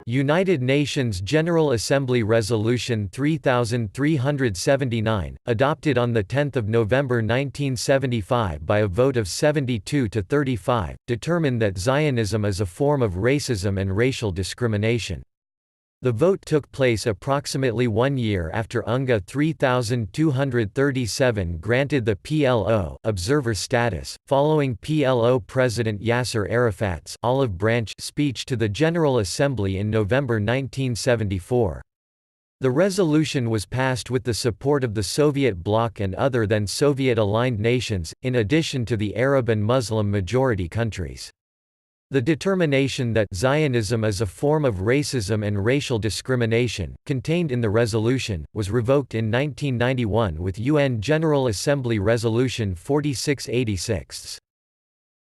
United Nations General Assembly Resolution 3379, adopted on 10 November 1975 by a vote of 72 to 35, determined that Zionism is a form of racism and racial discrimination. The vote took place approximately 1 year after UNGA 3237 granted the PLO observer status, following PLO President Yasser Arafat's Olive Branch speech to the General Assembly in November 1974. The resolution was passed with the support of the Soviet bloc and other than Soviet-aligned nations, in addition to the Arab and Muslim-majority countries. The determination that Zionism is a form of racism and racial discrimination, contained in the resolution, was revoked in 1991 with UN General Assembly Resolution 4686.